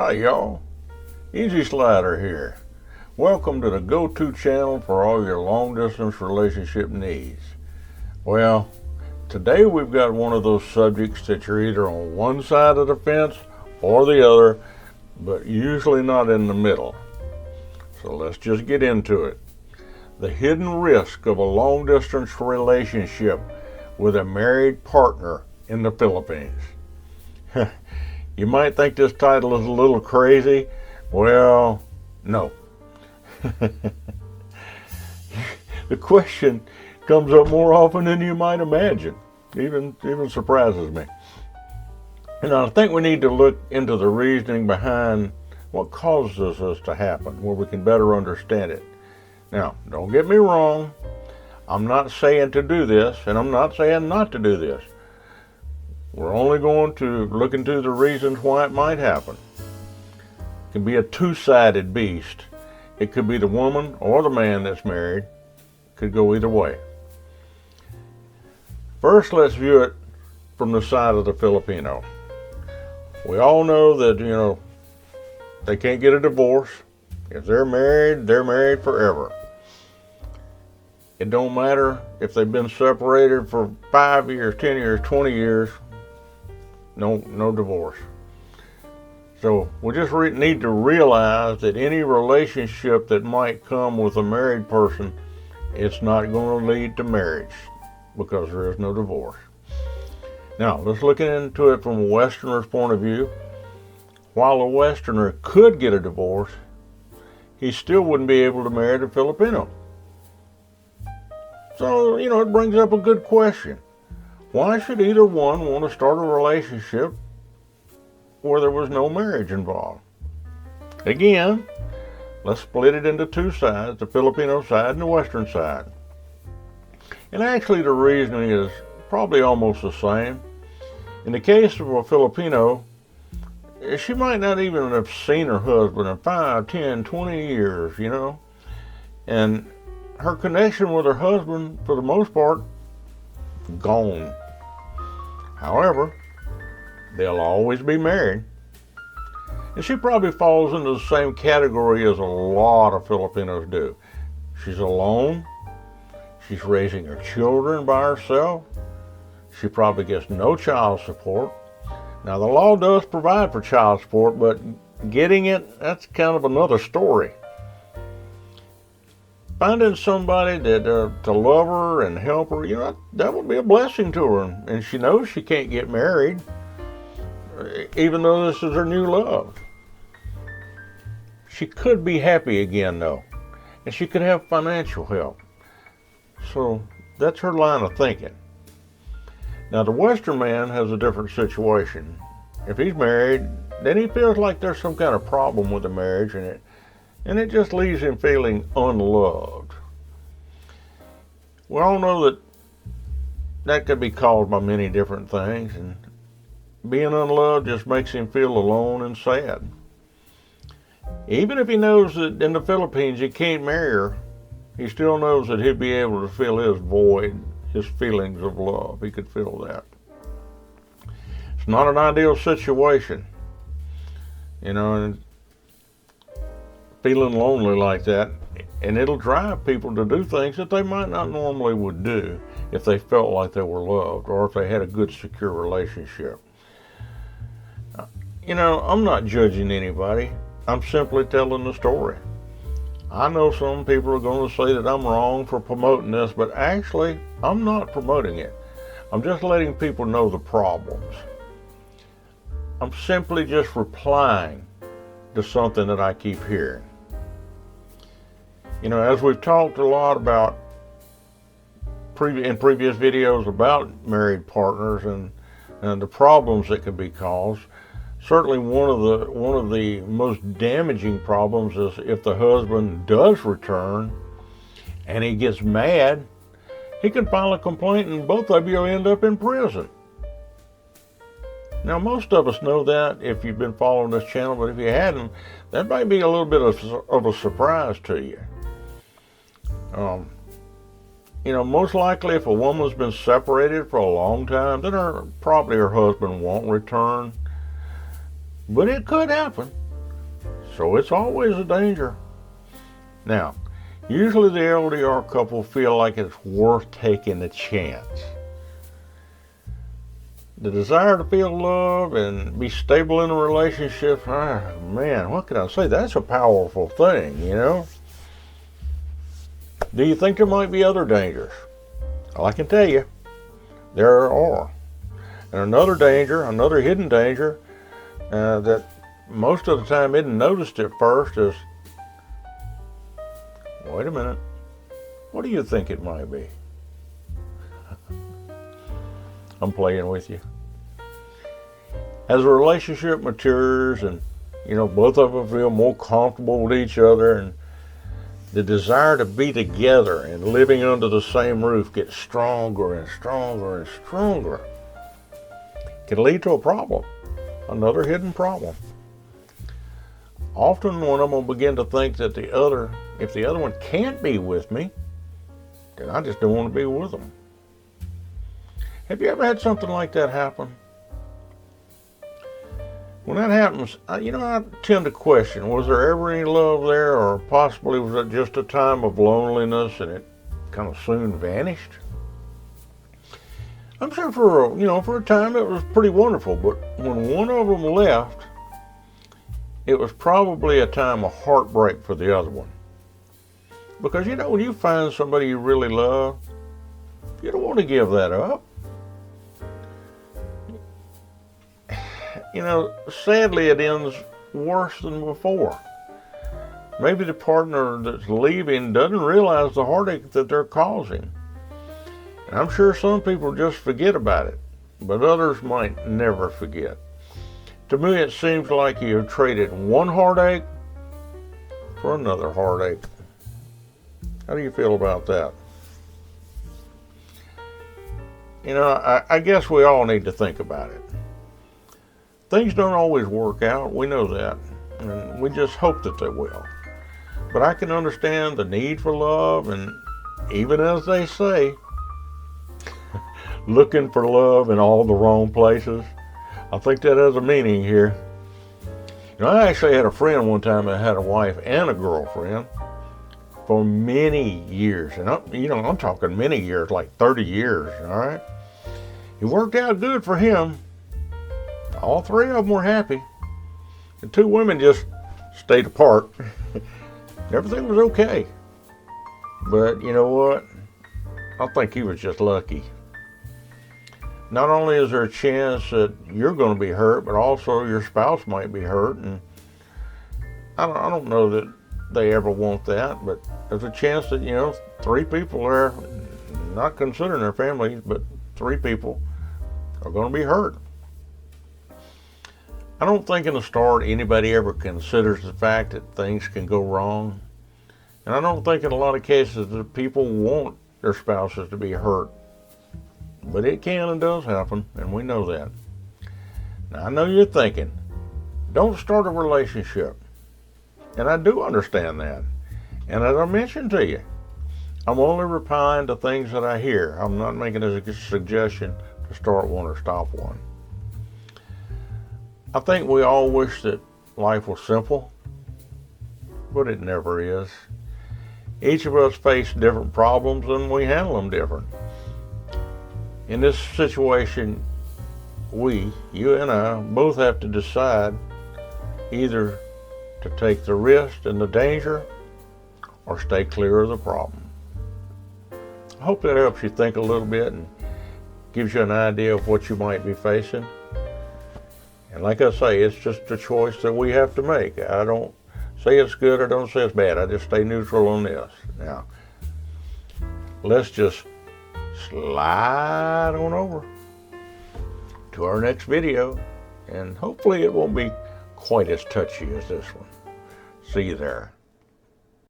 Hi y'all, Easy Slider here. Welcome to the go-to channel for all your long-distance relationship needs. Well, today we've got one of those subjects that you're either on one side of the fence or the other, but usually not in the middle. So let's just get into it. The hidden risk of a long-distance relationship with a married partner in the Philippines. You might think this title is a little crazy. Well, no. The question comes up more often than you might imagine. Even surprises me. And I think we need to look into the reasoning behind what causes this to happen, where we can better understand it. Now, don't get me wrong. I'm not saying to do this, and I'm not saying not to do this. We're only going to look into the reasons why it might happen. It can be a two-sided beast. It could be the woman or the man that's married. It could go either way. First, let's view it from the side of the Filipino. We all know that, they can't get a divorce. If they're married forever. It don't matter if they've been separated for 5 years, 10 years, 20 years. No divorce. So we just need to realize that any relationship that might come with a married person, it's not going to lead to marriage because there is no divorce. Now, let's look into it from a Westerner's point of view. While a Westerner could get a divorce, he still wouldn't be able to marry the Filipino. So, it brings up a good question. Why should either one want to start a relationship where there was no marriage involved? Again, let's split it into two sides, the Filipino side and the Western side. And actually the reasoning is probably almost the same. In the case of a Filipino, she might not even have seen her husband in 5, 10, 20 years, and her connection with her husband, for the most part, gone. However, they'll always be married. And she probably falls into the same category as a lot of Filipinos do. She's alone. She's raising her children by herself. She probably gets no child support. Now, the law does provide for child support, but getting it, that's kind of another story. Finding somebody to love her and help her, that would be a blessing to her. And she knows she can't get married, even though this is her new love. She could be happy again, though, and she could have financial help. So that's her line of thinking. Now, the Western man has a different situation. If he's married, then he feels like there's some kind of problem with the marriage, and it just leaves him feeling unloved. We all know that could be caused by many different things, and being unloved just makes him feel alone and sad. Even if he knows that in the Philippines he can't marry her, he still knows that he'd be able to fill his void, his feelings of love. He could feel that. It's not an ideal situation, and feeling lonely like that, and it'll drive people to do things that they might not normally would do if they felt like they were loved or if they had a good, secure relationship. I'm not judging anybody. I'm simply telling the story. I know some people are going to say that I'm wrong for promoting this, but actually, I'm not promoting it. I'm just letting people know the problems. I'm simply just replying to something that I keep hearing. As we've talked a lot about in previous videos about married partners and the problems that can be caused, certainly one of the most damaging problems is if the husband does return and he gets mad, he can file a complaint and both of you will end up in prison. Now, most of us know that if you've been following this channel, but if you hadn't, that might be a little bit of a surprise to you. Most likely if a woman's been separated for a long time, then probably her husband won't return. But it could happen. So it's always a danger. Now, usually the LDR couple feel like it's worth taking a chance. The desire to feel love and be stable in a relationship, man, what can I say? That's a powerful thing, you know? Do you think there might be other dangers? Well, I can tell you, there are. And another danger, another hidden danger, that most of the time isn't noticed at first is, wait a minute, what do you think it might be? I'm playing with you. As a relationship matures and, both of them feel more comfortable with each other, and the desire to be together and living under the same roof gets stronger and stronger and stronger, can lead to a problem, another hidden problem. Often when I'm going to begin to think that if the other one can't be with me, then I just don't want to be with them. Have you ever had something like that happen? When that happens, I tend to question, was there ever any love there, or possibly was it just a time of loneliness and it kind of soon vanished? I'm sure for a time it was pretty wonderful, but when one of them left, it was probably a time of heartbreak for the other one. Because when you find somebody you really love, you don't want to give that up. Sadly it ends worse than before. Maybe the partner that's leaving doesn't realize the heartache that they're causing. And I'm sure some people just forget about it, but others might never forget. To me, it seems like you have traded one heartache for another heartache. How do you feel about that? I guess we all need to think about it. Things don't always work out, we know that, and we just hope that they will. But I can understand the need for love, and even as they say, looking for love in all the wrong places. I think that has a meaning here. I actually had a friend one time that had a wife and a girlfriend for many years. And I'm talking many years, like 30 years, all right? It worked out good for him. All three of them were happy. The two women just stayed apart. Everything was okay. But you know what? I think he was just lucky. Not only is there a chance that you're going to be hurt, but also your spouse might be hurt. And I don't know that they ever want that, but there's a chance that, three people there, not considering their families, but three people are going to be hurt. I don't think in the start anybody ever considers the fact that things can go wrong. And I don't think in a lot of cases that people want their spouses to be hurt. But it can and does happen, and we know that. Now, I know you're thinking, don't start a relationship. And I do understand that. And as I mentioned to you, I'm only replying to things that I hear. I'm not making a suggestion to start one or stop one. I think we all wish that life was simple, but it never is. Each of us face different problems and we handle them different. In this situation, you and I, both have to decide either to take the risk and the danger or stay clear of the problem. I hope that helps you think a little bit and gives you an idea of what you might be facing. And like I say, it's just a choice that we have to make. I don't say it's good or don't say it's bad. I just stay neutral on this. Now, let's just slide on over to our next video, and hopefully it won't be quite as touchy as this one. See you there.